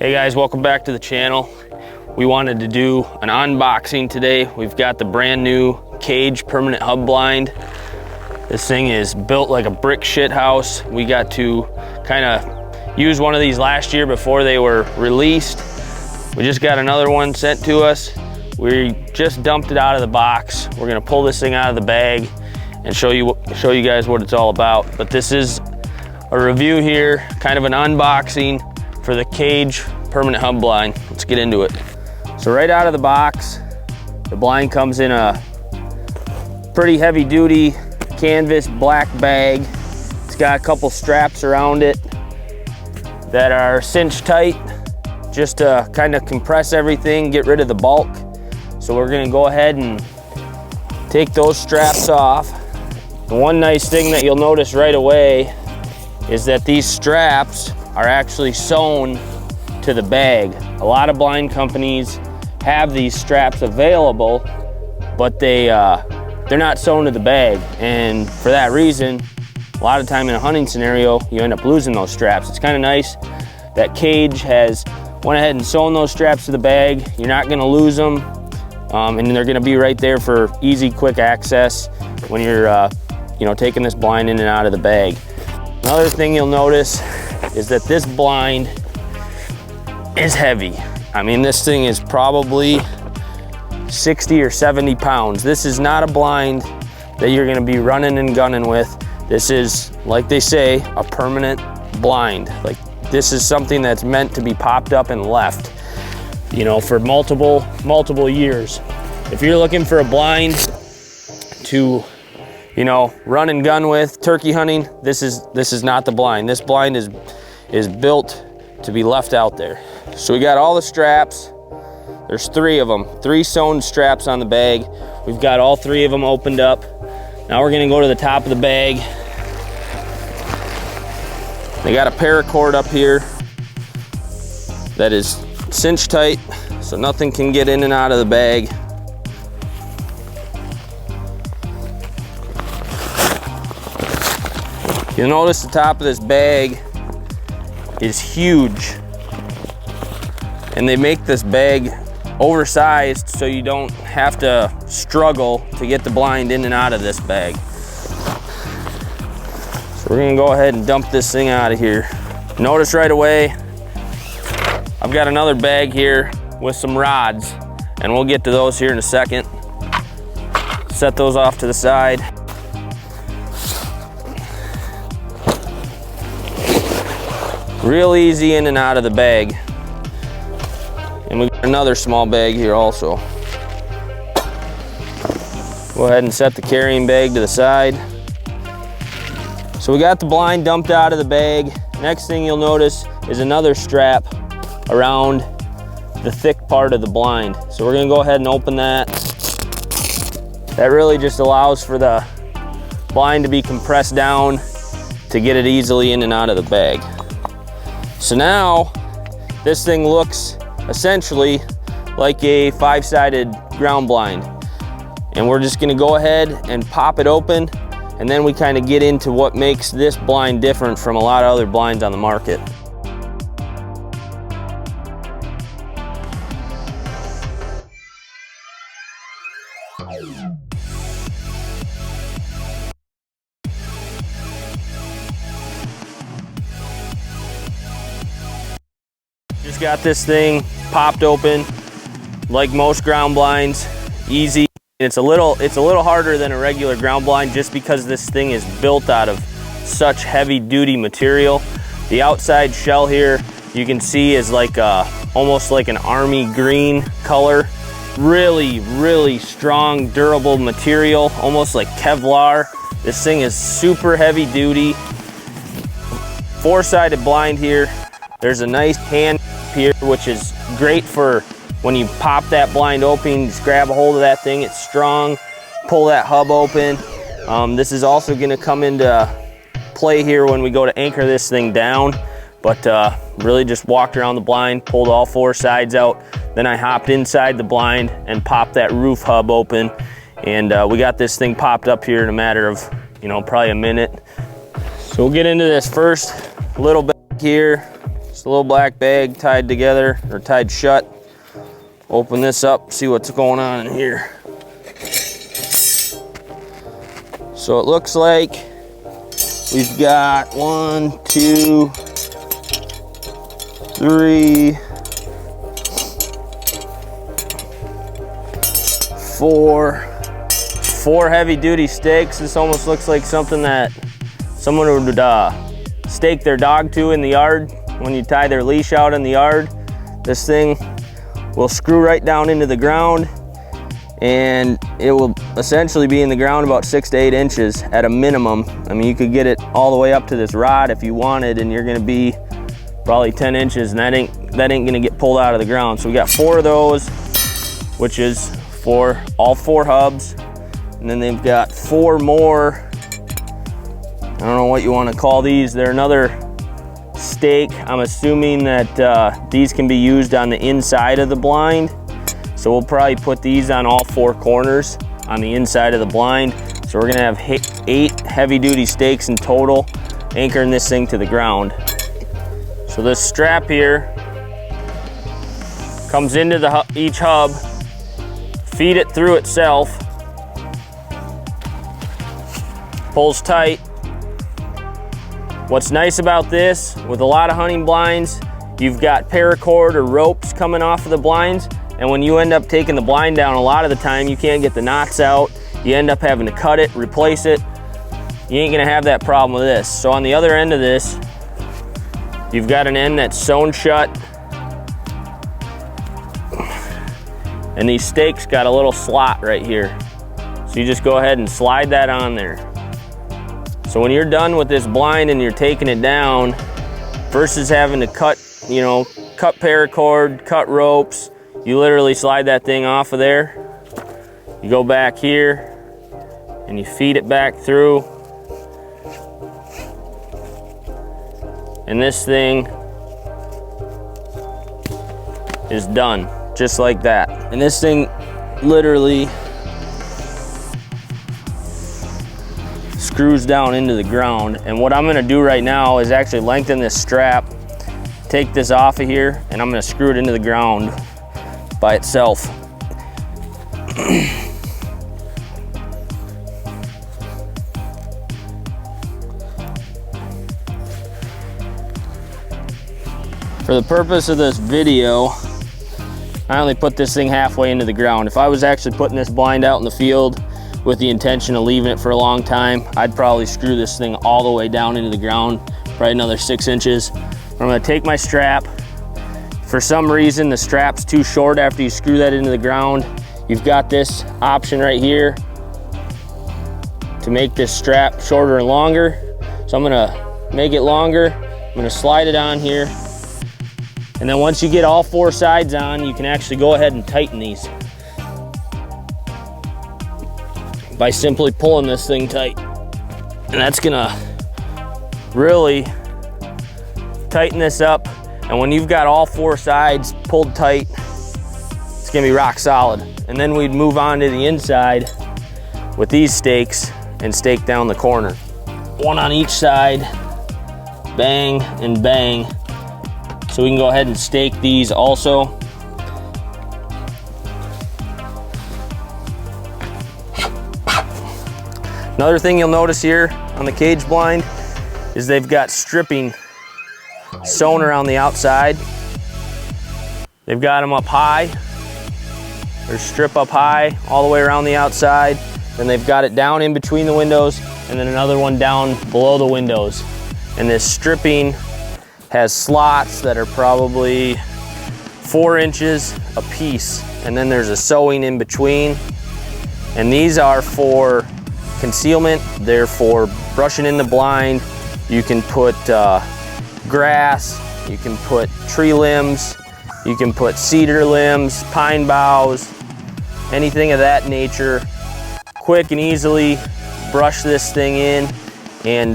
Hey guys, welcome back to the channel. We wanted to do an unboxing today. We've got the brand new Cage permanent hub blind. This thing is built like a brick shit house. We got to kind of use one of these last year before they were released. We just got another one sent to us. We just dumped it out of the box. We're gonna pull this thing out of the bag and show you guys what it's all about. But this is a review here, kind of an unboxing for the Cage permanent hub blind. Let's get into it. So right out of the box, the blind comes in a pretty heavy duty canvas black bag. It's got a couple straps around it that are cinched tight just to kind of compress everything, get rid of the bulk. So we're gonna go ahead and take those straps off. The one nice thing that you'll notice right away is that these straps are actually sewn to the bag. A lot of blind companies have these straps available, but they're not sewn to the bag. And for that reason, a lot of time in a hunting scenario, you end up losing those straps. It's kind of nice that Cage has went ahead and sewn those straps to the bag. You're not gonna lose them, and they're gonna be right there for easy, quick access when you're taking this blind in and out of the bag. Another thing you'll notice is that this blind is heavy. I mean, this thing is probably 60 or 70 pounds. This is not a blind that you're gonna be running and gunning with. This is, like they say, a permanent blind. Like, this is something that's meant to be popped up and left, for multiple years. If you're looking for a blind to run and gun with, turkey hunting, this is not the blind. This blind is built to be left out there. So we got all the straps. There's 3 of them, 3 sewn straps on the bag. We've got all 3 of them opened up. Now we're gonna go to the top of the bag. They got a paracord up here that is cinched tight, so nothing can get in and out of the bag. You'll notice the top of this bag is huge, and they make this bag oversized so you don't have to struggle to get the blind in and out of this bag. So we're gonna go ahead and dump this thing out of here. Notice right away, I've got another bag here with some rods, and we'll get to those here in a second. Set those off to the side. Real easy in and out of the bag. And we got another small bag here also. Go ahead and set the carrying bag to the side. So we got the blind dumped out of the bag. Next thing you'll notice is another strap around the thick part of the blind. So we're gonna go ahead and open that. That really just allows for the blind to be compressed down to get it easily in and out of the bag. So now this thing looks essentially like a 5-sided ground blind. And we're just gonna go ahead and pop it open, and then we kind of get into what makes this blind different from a lot of other blinds on the market. Just got this thing popped open like most ground blinds, easy. It's a little harder than a regular ground blind just because this thing is built out of such heavy duty material. The outside shell here you can see is like almost like an army green color. Really strong, durable material, almost like Kevlar. This thing is super heavy duty. 4-sided blind here. There's a nice hand here, which is great for when you pop that blind open. Just grab a hold of that thing, it's strong. Pull that hub open. This is also gonna come into play here when we go to anchor this thing down, but really just walked around the blind, pulled all 4 sides out. Then I hopped inside the blind and popped that roof hub open. And we got this thing popped up here in a matter of, probably a minute. So we'll get into this first little bit here. Just a little black bag tied together, or tied shut. Open this up, see what's going on in here. So it looks like we've got 1, 2, 3, 4 heavy duty stakes. This almost looks like something that someone would stake their dog to in the yard when you tie their leash out in the yard. This thing will screw right down into the ground, and it will essentially be in the ground about 6 to 8 inches at a minimum. I mean, you could get it all the way up to this rod if you wanted, and you're gonna be probably 10 inches, and that ain't gonna get pulled out of the ground. So we got 4 of those, which is for all 4 hubs. And then they've got 4 more, I don't know what you wanna call these. They're another stake. I'm assuming that these can be used on the inside of the blind. So we'll probably put these on all 4 corners on the inside of the blind. So we're gonna have 8 heavy duty stakes in total, anchoring this thing to the ground. So this strap here comes into each hub, feed it through itself, pulls tight. What's nice about this, with a lot of hunting blinds, you've got paracord or ropes coming off of the blinds, and when you end up taking the blind down, a lot of the time you can't get the knots out. You end up having to cut it, replace it. You ain't gonna have that problem with this. So on the other end of this, you've got an end that's sewn shut, and these stakes got a little slot right here. So you just go ahead and slide that on there. So when you're done with this blind and you're taking it down, versus having to cut paracord, cut ropes, you literally slide that thing off of there. You go back here and you feed it back through. And this thing is done, just like that. And this thing literally screws down into the ground. And what I'm gonna do right now is actually lengthen this strap, take this off of here, and I'm gonna screw it into the ground by itself. For the purpose of this video, I only put this thing halfway into the ground. If I was actually putting this blind out in the field with the intention of leaving it for a long time, I'd probably screw this thing all the way down into the ground, probably another 6 inches. I'm gonna take my strap. For some reason, the strap's too short after you screw that into the ground. You've got this option right here to make this strap shorter and longer. So I'm gonna make it longer. I'm gonna slide it on here. And then once you get all 4 sides on, you can actually go ahead and tighten these by simply pulling this thing tight. And that's gonna really tighten this up. And when you've got all 4 sides pulled tight, it's gonna be rock solid. And then we'd move on to the inside with these stakes and stake down the corner. 1 on each side, bang and bang. So we can go ahead and stake these also. Another thing you'll notice here on the cage blind is they've got stripping sewn around the outside. They've got them up high. There's strip up high all the way around the outside. Then they've got it down in between the windows, and then another one down below the windows. And this stripping has slots that are probably 4 inches a piece, and then there's a sewing in between. And these are for concealment. They're for brushing in the blind. You can put grass, you can put tree limbs, you can put cedar limbs, pine boughs, anything of that nature. Quick and easily brush this thing in and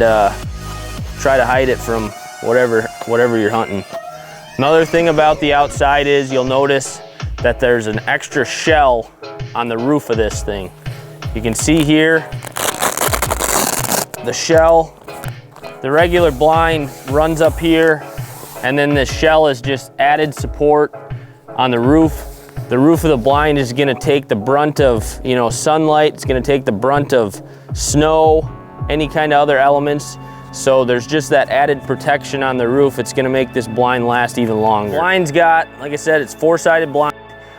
try to hide it from whatever you're hunting. Another thing about the outside is you'll notice that there's an extra shell on the roof of this thing. You can see here the shell. The regular blind runs up here And then the shell is just added support on the roof. The roof of the blind is gonna take the brunt of, you know, sunlight. It's gonna take the brunt of snow, any kind of other elements. So there's just that added protection on the roof. It's gonna make this blind last even longer. Blind's got, like I said, it's 4-sided blind.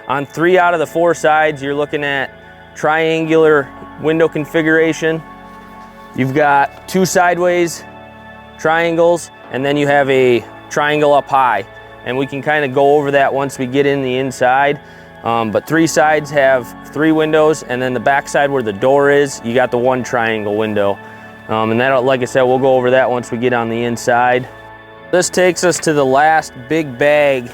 On 3 out of the 4 sides, you're looking at triangular window configuration. You've got 2 sideways triangles, and then you have a triangle up high. And we can kind of go over that once we get in the inside. But 3 sides have 3 windows, and then the back side where the door is, you got the 1 triangle window. And that, like I said, we'll go over that once we get on the inside. This takes us to the last big bag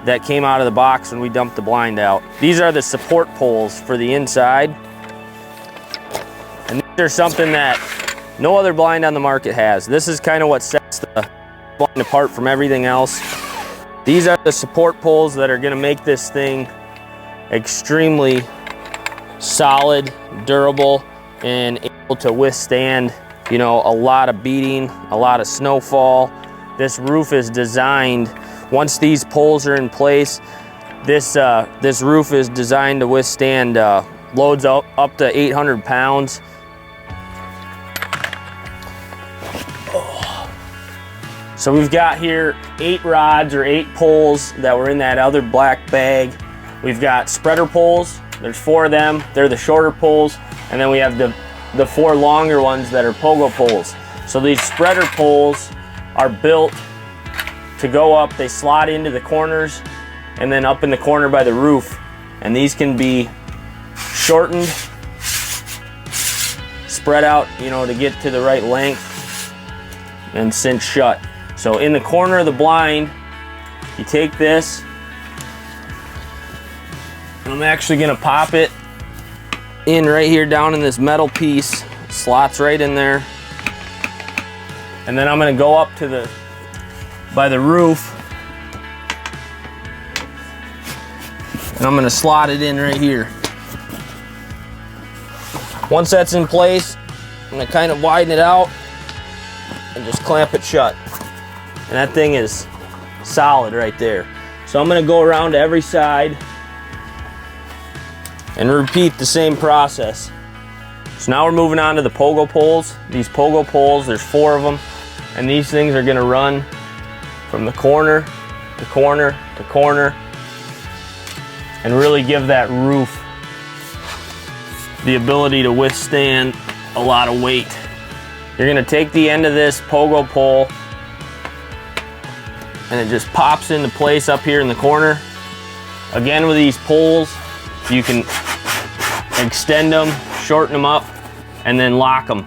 that came out of the box when we dumped the blind out. These are the support poles for the inside. And these are something that no other blind on the market has. This is kind of what sets the blind apart from everything else. These are the support poles that are gonna make this thing extremely solid, durable, and able to withstand, you know, a lot of beating, a lot of snowfall. This roof is designed, once these poles are in place, this roof is designed to withstand loads up to 800 pounds. So we've got here 8 rods or 8 poles that were in that other black bag. We've got spreader poles. There's 4 of them. They're the shorter poles. And then we have the 4 longer ones that are pogo poles. So these spreader poles are built to go up. They slot into the corners and then up in the corner by the roof. And these can be shortened, spread out, you know, to get to the right length, and cinch shut. So in the corner of the blind, you take this, and I'm actually gonna pop it in right here down in this metal piece. Slots right in there. And then I'm gonna go up to by the roof, and I'm gonna slot it in right here. Once that's in place, I'm gonna kind of widen it out and just clamp it shut. And that thing is solid right there. So I'm gonna go around to every side and repeat the same process. So now we're moving on to the pogo poles. These pogo poles, there's 4 of them, and these things are gonna run from the corner to corner to corner and really give that roof the ability to withstand a lot of weight. You're gonna take the end of this pogo pole and it just pops into place up here in the corner. Again, with these poles, you can extend them, shorten them up, and then lock them.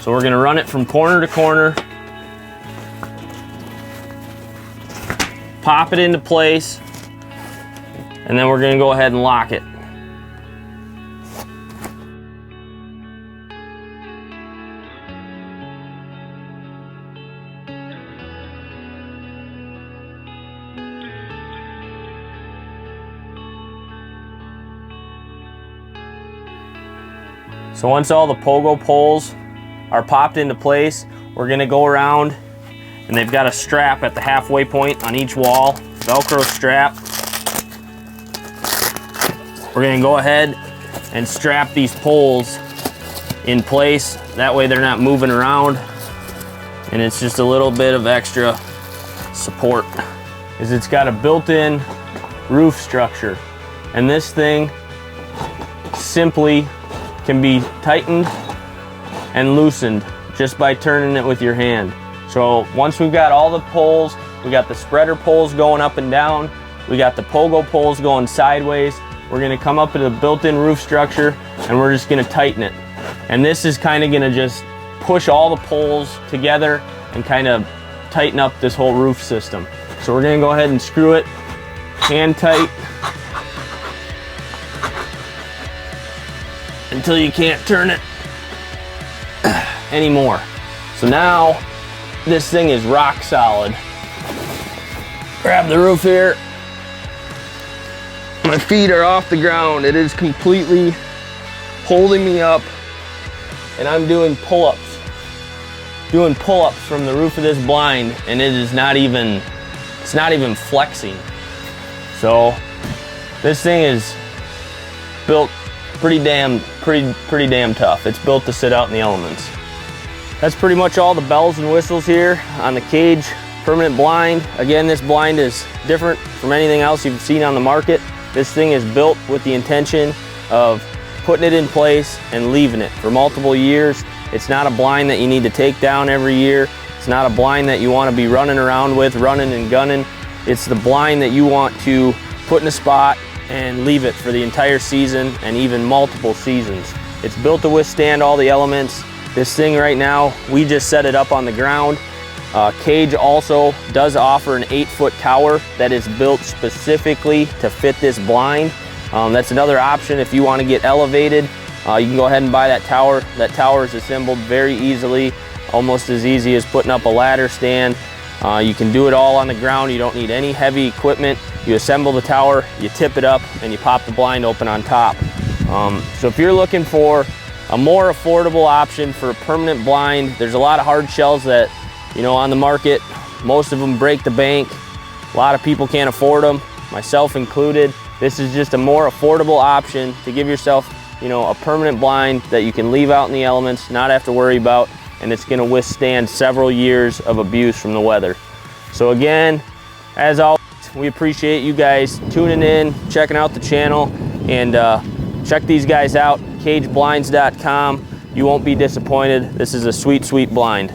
So we're gonna run it from corner to corner, pop it into place, and then we're gonna go ahead and lock it. So once all the pogo poles are popped into place, we're gonna go around, and they've got a strap at the halfway point on each wall, Velcro strap. We're gonna go ahead and strap these poles in place. That way they're not moving around, and it's just a little bit of extra support. It's got a built-in roof structure, and this thing simply can be tightened and loosened just by turning it with your hand. So once we've got all the poles, we got the spreader poles going up and down, we got the pogo poles going sideways, we're gonna come up to the built-in roof structure and we're just gonna tighten it. And this is kind of gonna just push all the poles together and kind of tighten up this whole roof system. So we're gonna go ahead and screw it hand tight until you can't turn it anymore. So now this thing is rock solid. Grab the roof here. My feet are off the ground. It is completely holding me up, and I'm doing pull-ups. Doing pull-ups from the roof of this blind, and it is not even It's not even flexing. So this thing is built pretty damn tough. It's built to sit out in the elements. That's pretty much all the bells and whistles here on the Cage permanent blind. Again, this blind is different from anything else you've seen on the market. This thing is built with the intention of putting it in place and leaving it for multiple years. It's not a blind that you need to take down every year. It's not a blind that you want to be running around with, running and gunning. It's the blind that you want to put in a spot and leave it for the entire season and even multiple seasons. It's built to withstand all the elements. This thing right now, we just set it up on the ground. Cage also does offer an 8-foot tower that is built specifically to fit this blind. That's another option if you want to get elevated. You can go ahead and buy that tower. That tower is assembled very easily, almost as easy as putting up a ladder stand. You can do it all on the ground. You don't need any heavy equipment. You assemble the tower, you tip it up, and you pop the blind open on top. So if you're looking for a more affordable option for a permanent blind, there's a lot of hard shells that, you know, on the market. Most of them break the bank. A lot of people can't afford them, myself included. This is just a more affordable option to give yourself, you know, a permanent blind that you can leave out in the elements, not have to worry about, and it's gonna withstand several years of abuse from the weather. So again, as always, we appreciate you guys tuning in, checking out the channel, and check these guys out, cageblinds.com. You won't be disappointed. This is a sweet, sweet blind.